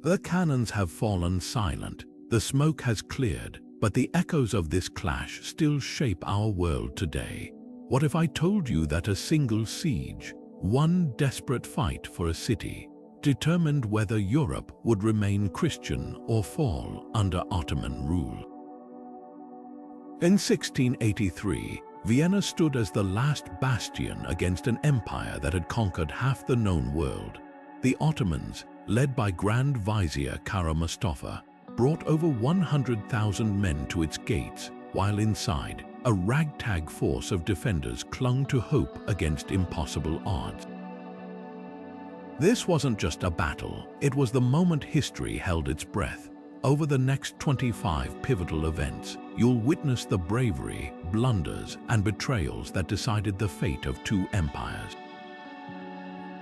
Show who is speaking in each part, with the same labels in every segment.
Speaker 1: The cannons have fallen silent, the smoke has cleared, but the echoes of this clash still shape our world today. What if I told you that a single siege, one desperate fight for a city, determined whether Europe would remain Christian or fall under Ottoman rule? In 1683, Vienna stood as the last bastion against an empire that had conquered half the known world. The Ottomans, led by Grand Vizier Kara Mustafa, brought over 100,000 men to its gates, while inside, a ragtag force of defenders clung to hope against impossible odds. This wasn't just a battle, it was the moment history held its breath. Over the next 25 pivotal events, you'll witness the bravery, blunders, and betrayals that decided the fate of two empires.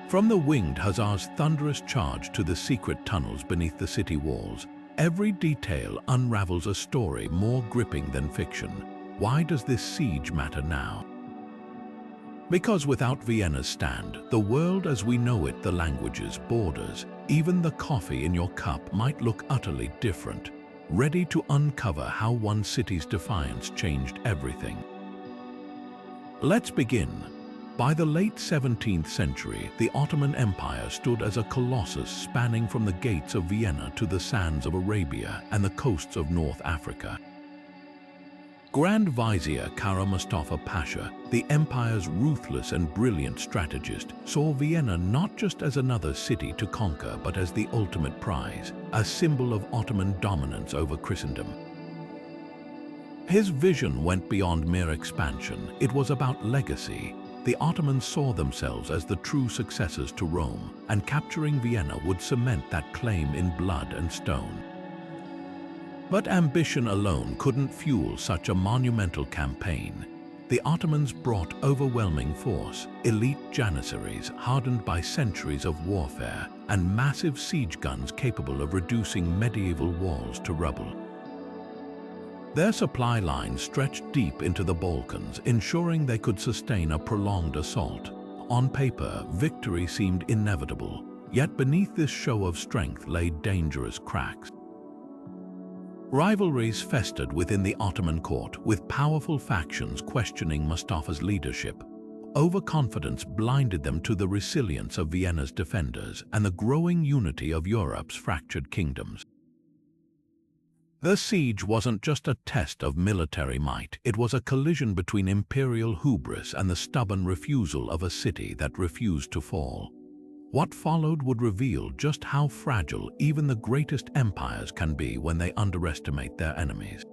Speaker 1: From the winged Hussars' thunderous charge to the secret tunnels beneath the city walls, every detail unravels a story more gripping than fiction. Why does this siege matter now? Because without Vienna's stand, the world as we know it, the languages, borders, even the coffee in your cup might look utterly different, ready to uncover how one city's defiance changed everything. Let's begin. By the late 17th century, the Ottoman Empire stood as a colossus spanning from the gates of Vienna to the sands of Arabia and the coasts of North Africa. Grand Vizier Kara Mustafa Pasha, the empire's ruthless and brilliant strategist, saw Vienna not just as another city to conquer but as the ultimate prize, a symbol of Ottoman dominance over Christendom. His vision went beyond mere expansion, it was about legacy. The Ottomans saw themselves as the true successors to Rome, and capturing Vienna would cement that claim in blood and stone. But ambition alone couldn't fuel such a monumental campaign. The Ottomans brought overwhelming force, elite janissaries hardened by centuries of warfare, and massive siege guns capable of reducing medieval walls to rubble. Their supply lines stretched deep into the Balkans, ensuring they could sustain a prolonged assault. On paper, victory seemed inevitable, yet beneath this show of strength lay dangerous cracks. Rivalries festered within the Ottoman court, with powerful factions questioning Mustafa's leadership. Overconfidence blinded them to the resilience of Vienna's defenders and the growing unity of Europe's fractured kingdoms. The siege wasn't just a test of military might, it was a collision between imperial hubris and the stubborn refusal of a city that refused to fall. What followed would reveal just how fragile even the greatest empires can be when they underestimate their enemies.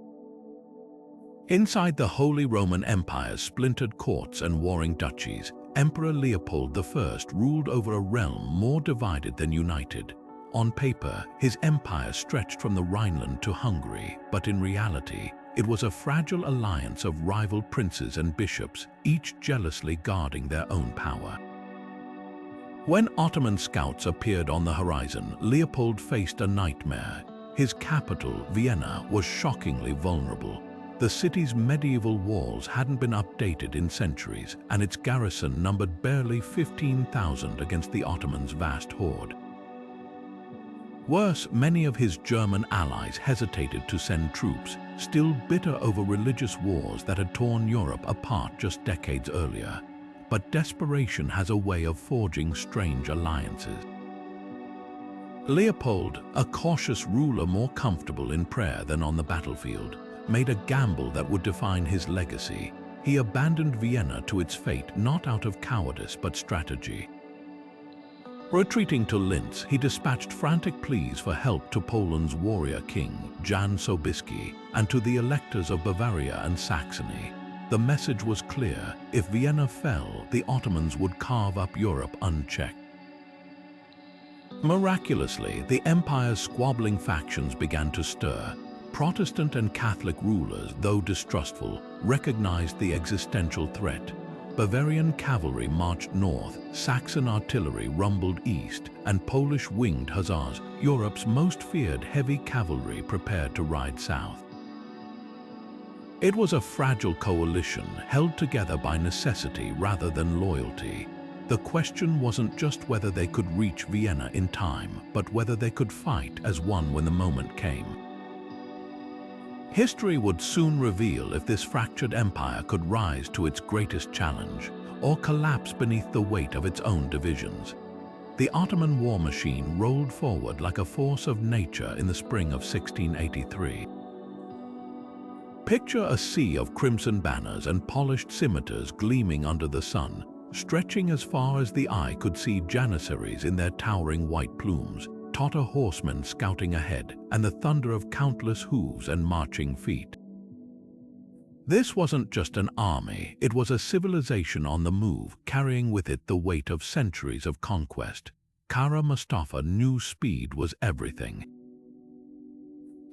Speaker 1: Inside the Holy Roman Empire's splintered courts and warring duchies, Emperor Leopold I ruled over a realm more divided than united. On paper, his empire stretched from the Rhineland to Hungary, but in reality, it was a fragile alliance of rival princes and bishops, each jealously guarding their own power. When Ottoman scouts appeared on the horizon, Leopold faced a nightmare. His capital, Vienna, was shockingly vulnerable. The city's medieval walls hadn't been updated in centuries, and its garrison numbered barely 15,000 against the Ottomans' vast horde. Worse, many of his German allies hesitated to send troops, still bitter over religious wars that had torn Europe apart just decades earlier. But desperation has a way of forging strange alliances. Leopold, a cautious ruler more comfortable in prayer than on the battlefield, made a gamble that would define his legacy. He abandoned Vienna to its fate not out of cowardice but strategy. Retreating to Linz, he dispatched frantic pleas for help to Poland's warrior king, Jan Sobiski, and to the electors of Bavaria and Saxony. The message was clear: if Vienna fell, the Ottomans would carve up Europe unchecked. Miraculously, the empire's squabbling factions began to stir. Protestant and Catholic rulers, though distrustful, recognized the existential threat. Bavarian cavalry marched north, Saxon artillery rumbled east, and Polish winged Hussars, Europe's most feared heavy cavalry, prepared to ride south. It was a fragile coalition, held together by necessity rather than loyalty. The question wasn't just whether they could reach Vienna in time, but whether they could fight as one when the moment came. History would soon reveal if this fractured empire could rise to its greatest challenge or collapse beneath the weight of its own divisions. The Ottoman war machine rolled forward like a force of nature in the spring of 1683. Picture a sea of crimson banners and polished scimitars gleaming under the sun, stretching as far as the eye could see janissaries in their towering white plumes, Tartar horsemen scouting ahead, and the thunder of countless hooves and marching feet. This wasn't just an army, it was a civilization on the move, carrying with it the weight of centuries of conquest. Kara Mustafa knew speed was everything.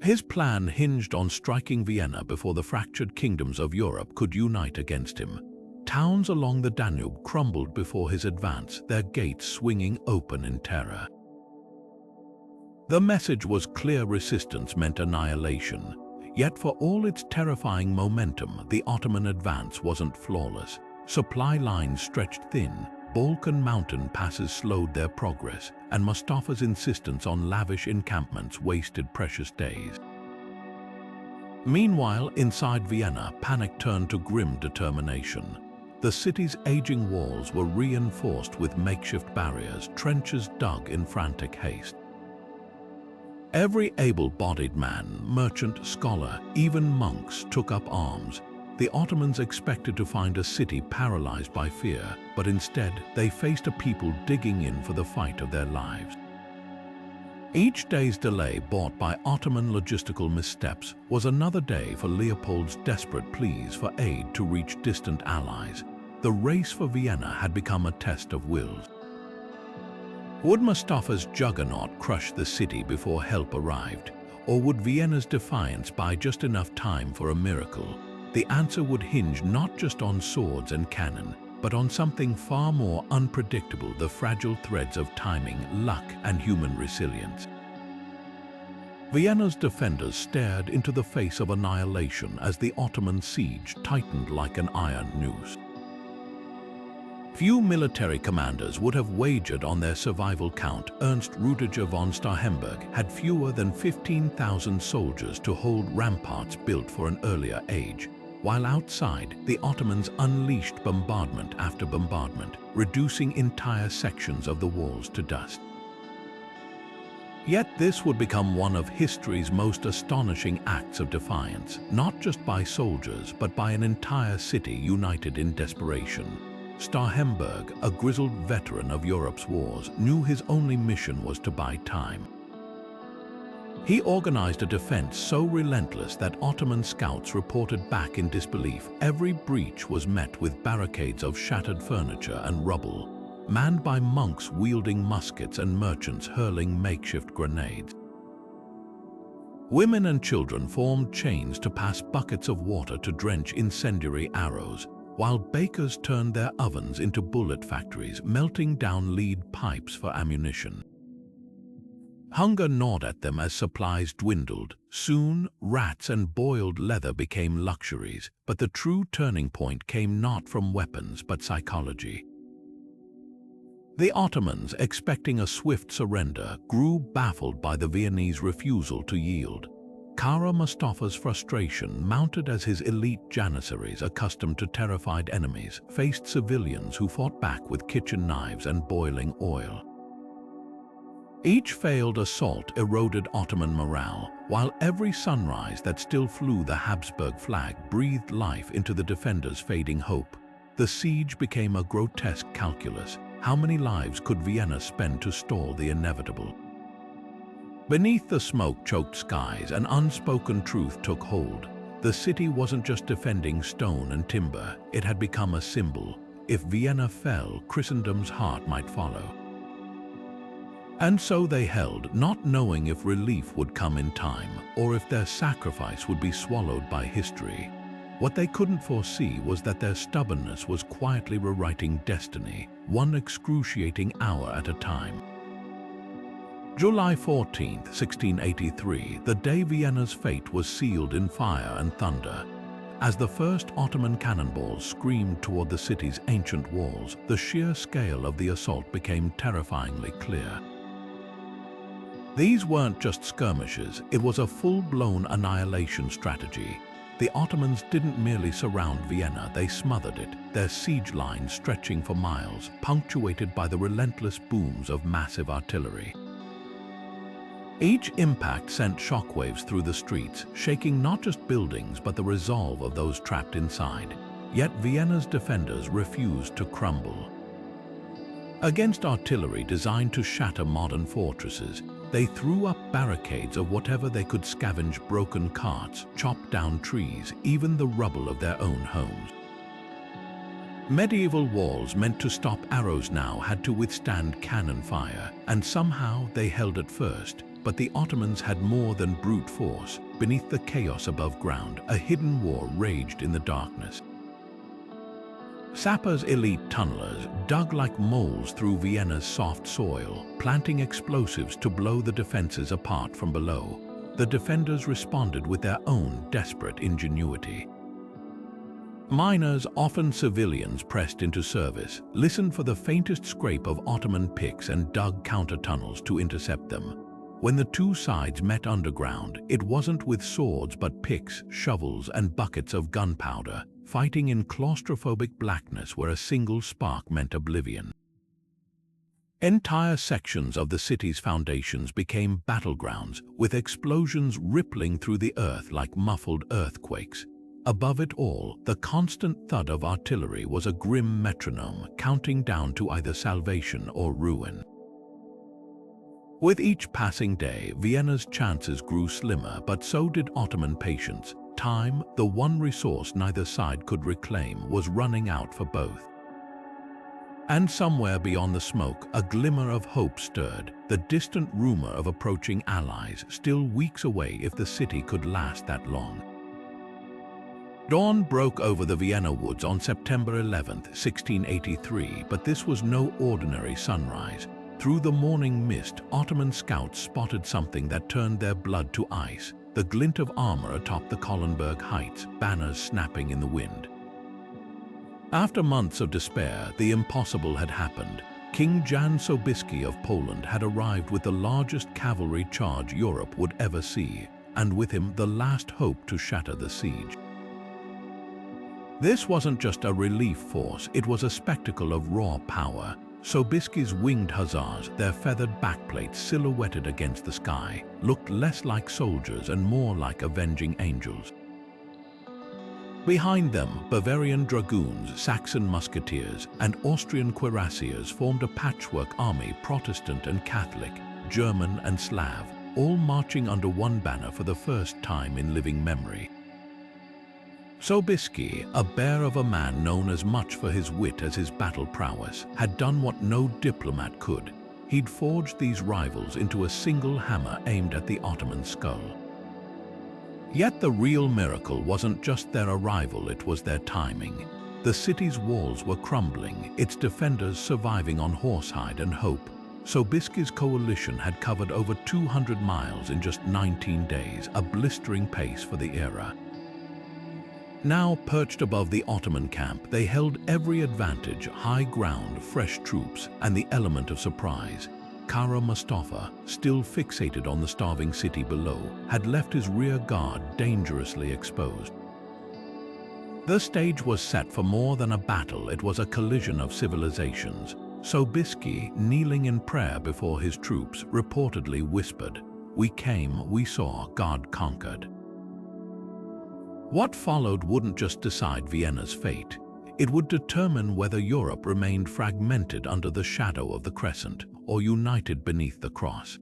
Speaker 1: His plan hinged on striking Vienna before the fractured kingdoms of Europe could unite against him. Towns along the Danube crumbled before his advance, their gates swinging open in terror. The message was clear: resistance meant annihilation. Yet for all its terrifying momentum, the Ottoman advance wasn't flawless. Supply lines stretched thin, Balkan mountain passes slowed their progress, and Mustafa's insistence on lavish encampments wasted precious days. Meanwhile, inside Vienna, panic turned to grim determination. The city's aging walls were reinforced with makeshift barriers, trenches dug in frantic haste. Every able-bodied man, merchant, scholar, even monks took up arms. The Ottomans expected to find a city paralyzed by fear, but instead they faced a people digging in for the fight of their lives. Each day's delay brought by Ottoman logistical missteps was another day for Leopold's desperate pleas for aid to reach distant allies. The race for Vienna had become a test of wills. Would Mustafa's juggernaut crush the city before help arrived, or would Vienna's defiance buy just enough time for a miracle? The answer would hinge not just on swords and cannon, but on something far more unpredictable: the fragile threads of timing, luck, and human resilience. Vienna's defenders stared into the face of annihilation as the Ottoman siege tightened like an iron noose. Few military commanders would have wagered on their survival. Count Ernst Rudiger von Starhemberg had fewer than 15,000 soldiers to hold ramparts built for an earlier age, while outside, the Ottomans unleashed bombardment after bombardment, reducing entire sections of the walls to dust. Yet this would become one of history's most astonishing acts of defiance, not just by soldiers, but by an entire city united in desperation. Starhemberg, a grizzled veteran of Europe's wars, knew his only mission was to buy time. He organized a defense so relentless that Ottoman scouts reported back in disbelief. Every breach was met with barricades of shattered furniture and rubble, manned by monks wielding muskets and merchants hurling makeshift grenades. Women and children formed chains to pass buckets of water to drench incendiary arrows, while bakers turned their ovens into bullet factories, melting down lead pipes for ammunition. Hunger gnawed at them as supplies dwindled. Soon, rats and boiled leather became luxuries, but the true turning point came not from weapons but psychology. The Ottomans, expecting a swift surrender, grew baffled by the Viennese refusal to yield. Kara Mustafa's frustration mounted as his elite janissaries, accustomed to terrified enemies, faced civilians who fought back with kitchen knives and boiling oil. Each failed assault eroded Ottoman morale, while every sunrise that still flew the Habsburg flag breathed life into the defenders' fading hope. The siege became a grotesque calculus. How many lives could Vienna spend to stall the inevitable? Beneath the smoke-choked skies, an unspoken truth took hold. The city wasn't just defending stone and timber, it had become a symbol. If Vienna fell, Christendom's heart might follow. And so they held, not knowing if relief would come in time, or if their sacrifice would be swallowed by history. What they couldn't foresee was that their stubbornness was quietly rewriting destiny, one excruciating hour at a time. July 14, 1683, the day Vienna's fate was sealed in fire and thunder. As the first Ottoman cannonballs screamed toward the city's ancient walls, the sheer scale of the assault became terrifyingly clear. These weren't just skirmishes, it was a full-blown annihilation strategy. The Ottomans didn't merely surround Vienna, they smothered it, their siege lines stretching for miles, punctuated by the relentless booms of massive artillery. Each impact sent shockwaves through the streets, shaking not just buildings but the resolve of those trapped inside. Yet Vienna's defenders refused to crumble. Against artillery designed to shatter modern fortresses, they threw up barricades of whatever they could scavenge: broken carts, chopped down trees, even the rubble of their own homes. Medieval walls meant to stop arrows now had to withstand cannon fire, and somehow they held at first. But the Ottomans had more than brute force. Beneath the chaos above ground, a hidden war raged in the darkness. Sappers, elite tunnelers, dug like moles through Vienna's soft soil, planting explosives to blow the defenses apart from below. The defenders responded with their own desperate ingenuity. Miners, often civilians, pressed into service, listened for the faintest scrape of Ottoman picks and dug counter-tunnels to intercept them. When the two sides met underground, it wasn't with swords but picks, shovels, and buckets of gunpowder, fighting in claustrophobic blackness where a single spark meant oblivion. Entire sections of the city's foundations became battlegrounds, with explosions rippling through the earth like muffled earthquakes. Above it all, the constant thud of artillery was a grim metronome, counting down to either salvation or ruin. With each passing day, Vienna's chances grew slimmer, but so did Ottoman patience. Time, the one resource neither side could reclaim, was running out for both. And somewhere beyond the smoke, a glimmer of hope stirred, the distant rumor of approaching allies, still weeks away if the city could last that long. Dawn broke over the Vienna woods on September 11, 1683, but this was no ordinary sunrise. Through the morning mist, Ottoman scouts spotted something that turned their blood to ice: the glint of armor atop the Kahlenberg heights, banners snapping in the wind. After months of despair, the impossible had happened. King Jan Sobiski of Poland had arrived with the largest cavalry charge Europe would ever see, and with him the last hope to shatter the siege. This wasn't just a relief force, it was a spectacle of raw power. Sobiski's winged hussars, their feathered backplates silhouetted against the sky, looked less like soldiers and more like avenging angels. Behind them, Bavarian dragoons, Saxon musketeers, and Austrian cuirassiers formed a patchwork army, Protestant and Catholic, German and Slav, all marching under one banner for the first time in living memory. Sobiski, a bear of a man known as much for his wit as his battle prowess, had done what no diplomat could. He'd forged these rivals into a single hammer aimed at the Ottoman skull. Yet the real miracle wasn't just their arrival, it was their timing. The city's walls were crumbling, its defenders surviving on horsehide and hope. Sobiski's coalition had covered over 200 miles in just 19 days, a blistering pace for the era. Now perched above the Ottoman camp, they held every advantage: high ground, fresh troops, and the element of surprise. Kara Mustafa, still fixated on the starving city below, had left his rear guard dangerously exposed. The stage was set for more than a battle, it was a collision of civilizations. Sobiski, kneeling in prayer before his troops, reportedly whispered, "We came, we saw, God conquered." What followed wouldn't just decide Vienna's fate. It would determine whether Europe remained fragmented under the shadow of the Crescent or united beneath the cross.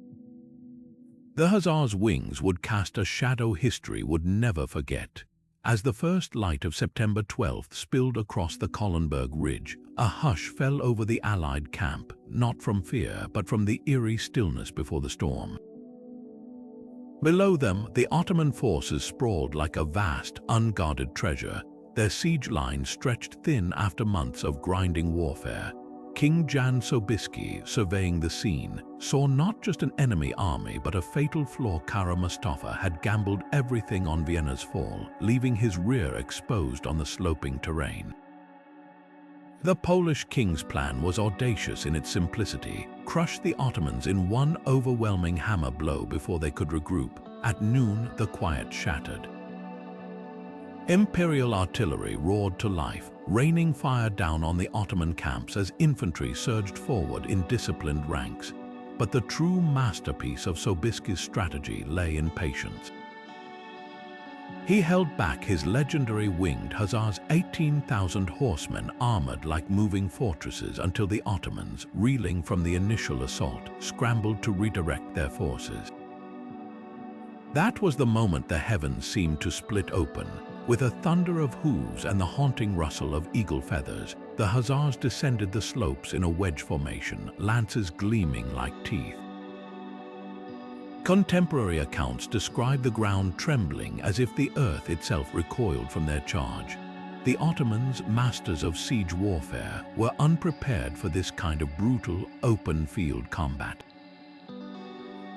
Speaker 1: The Hussars' wings would cast a shadow history would never forget. As the first light of September 12th spilled across the Kahlenberg Ridge, a hush fell over the Allied camp, not from fear but from the eerie stillness before the storm. Below them, the Ottoman forces sprawled like a vast, unguarded treasure, their siege lines stretched thin after months of grinding warfare. King Jan Sobiski, surveying the scene, saw not just an enemy army but a fatal flaw. Kara Mustafa had gambled everything on Vienna's fall, leaving his rear exposed on the sloping terrain. The Polish king's plan was audacious in its simplicity: crush the Ottomans in one overwhelming hammer blow before they could regroup. At noon, the quiet shattered. Imperial artillery roared to life, raining fire down on the Ottoman camps as infantry surged forward in disciplined ranks. But the true masterpiece of Sobiski's strategy lay in patience. He held back his legendary winged Hussars, 18,000 horsemen armored like moving fortresses, until the Ottomans, reeling from the initial assault, scrambled to redirect their forces. That was the moment the heavens seemed to split open. With a thunder of hooves and the haunting rustle of eagle feathers, the Hussars descended the slopes in a wedge formation, lances gleaming like teeth. Contemporary accounts describe the ground trembling as if the earth itself recoiled from their charge. The Ottomans, masters of siege warfare, were unprepared for this kind of brutal, open-field combat.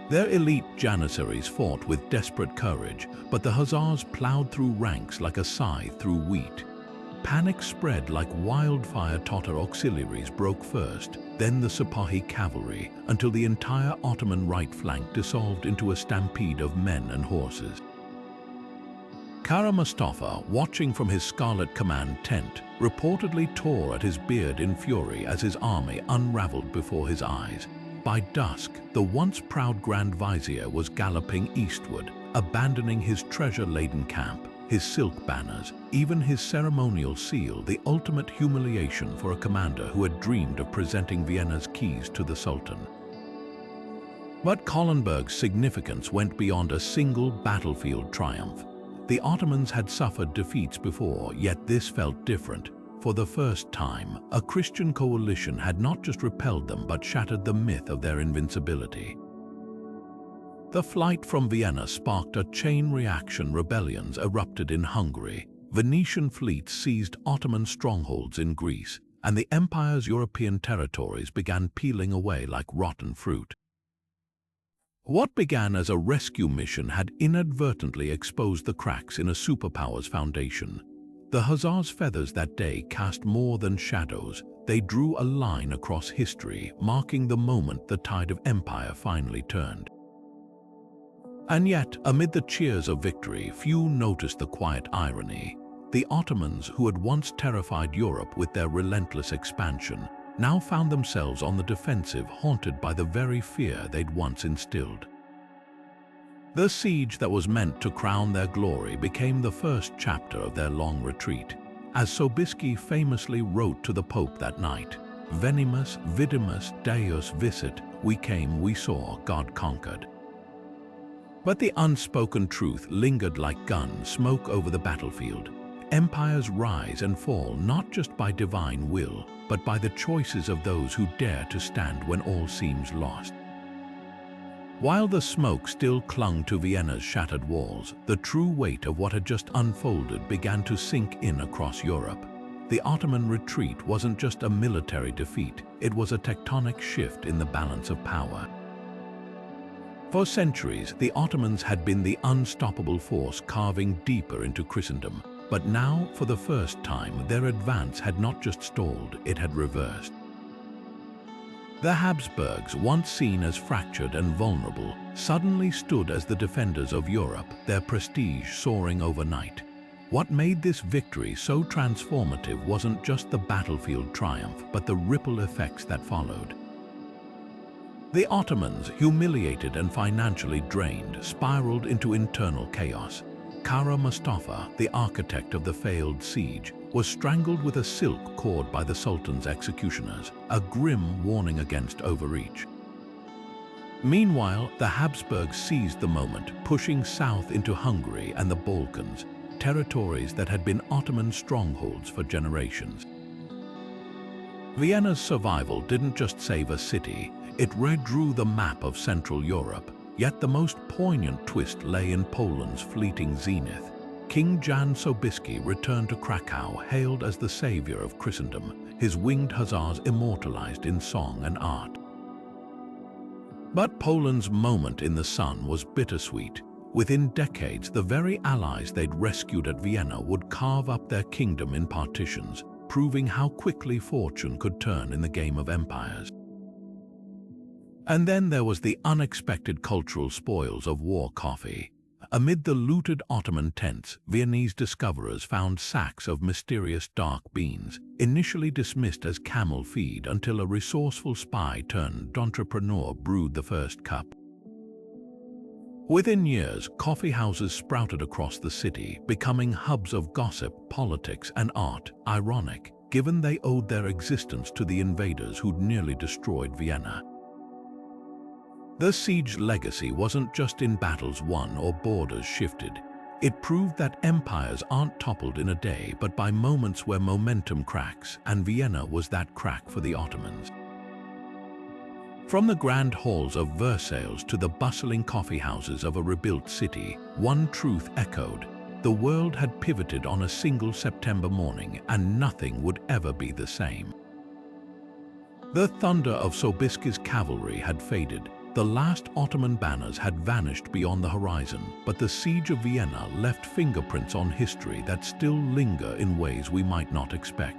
Speaker 1: Their elite janissaries fought with desperate courage, but the Hussars plowed through ranks like a scythe through wheat. Panic spread like wildfire. Tatar auxiliaries broke first, then the Sipahi cavalry, until the entire Ottoman right flank dissolved into a stampede of men and horses. Kara Mustafa, watching from his Scarlet Command tent, reportedly tore at his beard in fury as his army unraveled before his eyes. By dusk, the once proud Grand Vizier was galloping eastward, abandoning his treasure-laden camp, his silk banners, even his ceremonial seal, the ultimate humiliation for a commander who had dreamed of presenting Vienna's keys to the Sultan. But Kahlenberg's significance went beyond a single battlefield triumph. The Ottomans had suffered defeats before, yet this felt different. For the first time, a Christian coalition had not just repelled them but shattered the myth of their invincibility. The flight from Vienna sparked a chain reaction. Rebellions erupted in Hungary, Venetian fleets seized Ottoman strongholds in Greece, and the empire's European territories began peeling away like rotten fruit. What began as a rescue mission had inadvertently exposed the cracks in a superpower's foundation. The Hussars' feathers that day cast more than shadows. They drew a line across history, marking the moment the tide of empire finally turned. And yet, amid the cheers of victory, few noticed the quiet irony. The Ottomans, who had once terrified Europe with their relentless expansion, now found themselves on the defensive, haunted by the very fear they'd once instilled. The siege that was meant to crown their glory became the first chapter of their long retreat. As Sobiski famously wrote to the Pope that night, "Venimus, vidimus, Deus visit," we came, we saw, God conquered. But the unspoken truth lingered like gun smoke over the battlefield. Empires rise and fall not just by divine will, but by the choices of those who dare to stand when all seems lost. While the smoke still clung to Vienna's shattered walls, the true weight of what had just unfolded began to sink in across Europe. The Ottoman retreat wasn't just a military defeat, it was a tectonic shift in the balance of power. For centuries, the Ottomans had been the unstoppable force carving deeper into Christendom. But now, for the first time, their advance had not just stalled, it had reversed. The Habsburgs, once seen as fractured and vulnerable, suddenly stood as the defenders of Europe, their prestige soaring overnight. What made this victory so transformative wasn't just the battlefield triumph, but the ripple effects that followed. The Ottomans, humiliated and financially drained, spiraled into internal chaos. Kara Mustafa, the architect of the failed siege, was strangled with a silk cord by the Sultan's executioners, a grim warning against overreach. Meanwhile, the Habsburgs seized the moment, pushing south into Hungary and the Balkans, territories that had been Ottoman strongholds for generations. Vienna's survival didn't just save a city, it redrew the map of Central Europe. Yet the most poignant twist lay in Poland's fleeting zenith. King Jan Sobieski returned to Krakow, hailed as the savior of Christendom, his winged hussars immortalized in song and art. But Poland's moment in the sun was bittersweet. Within decades, the very allies they'd rescued at Vienna would carve up their kingdom in partitions, proving how quickly fortune could turn in the game of empires. And then there was the unexpected cultural spoils of war coffee. Amid the looted Ottoman tents, Viennese discoverers found sacks of mysterious dark beans, initially dismissed as camel feed until a resourceful spy turned entrepreneur brewed the first cup. Within years, coffee houses sprouted across the city, becoming hubs of gossip, politics, and art. Ironic, given they owed their existence to the invaders who'd nearly destroyed Vienna. The siege legacy wasn't just in battles won or borders shifted. It proved that empires aren't toppled in a day, but by moments where momentum cracks, and Vienna was that crack for the Ottomans. From the grand halls of Versailles to the bustling coffeehouses of a rebuilt city, one truth echoed: the world had pivoted on a single September morning, and nothing would ever be the same. The thunder of Sobiski's cavalry had faded. The last Ottoman banners had vanished beyond the horizon, but the Siege of Vienna left fingerprints on history that still linger in ways we might not expect.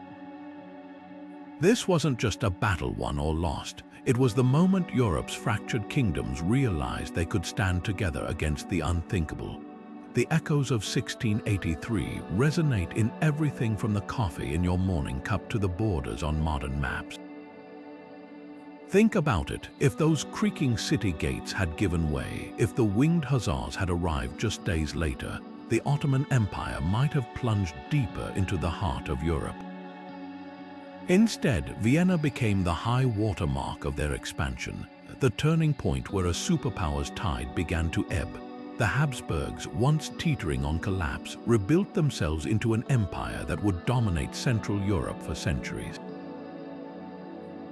Speaker 1: This wasn't just a battle won or lost. It was the moment Europe's fractured kingdoms realized they could stand together against the unthinkable. The echoes of 1683 resonate in everything from the coffee in your morning cup to the borders on modern maps. Think about it. If those creaking city gates had given way, if the winged hussars had arrived just days later, the Ottoman Empire might have plunged deeper into the heart of Europe. Instead, Vienna became the high water mark of their expansion, the turning point where a superpower's tide began to ebb. The Habsburgs, once teetering on collapse, rebuilt themselves into an empire that would dominate Central Europe for centuries.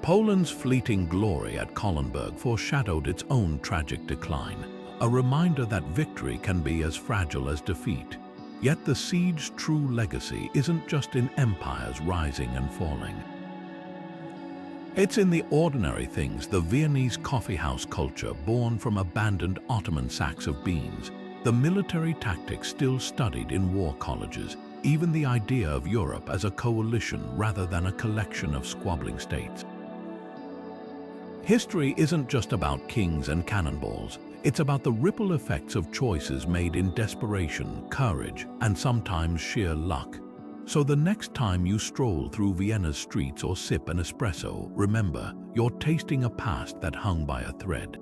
Speaker 1: Poland's fleeting glory at Kahlenberg foreshadowed its own tragic decline, a reminder that victory can be as fragile as defeat. Yet the siege's true legacy isn't just in empires rising and falling. It's in the ordinary things: the Viennese coffeehouse culture born from abandoned Ottoman sacks of beans, the military tactics still studied in war colleges, even the idea of Europe as a coalition rather than a collection of squabbling states. History isn't just about kings and cannonballs. It's about the ripple effects of choices made in desperation, courage, and sometimes sheer luck. So the next time you stroll through Vienna's streets or sip an espresso, remember, you're tasting a past that hung by a thread.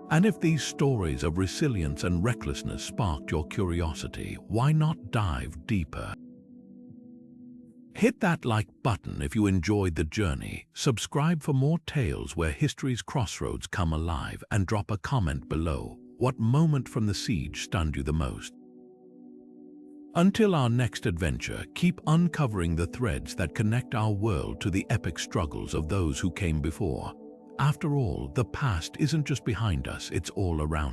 Speaker 1: And if these stories of resilience and recklessness sparked your curiosity, why not dive deeper? Hit that like button if you enjoyed the journey, subscribe for more tales where history's crossroads come alive, and drop a comment below. What moment from the siege stunned you the most? Until our next adventure, keep uncovering the threads that connect our world to the epic struggles of those who came before. After all, the past isn't just behind us, it's all around us.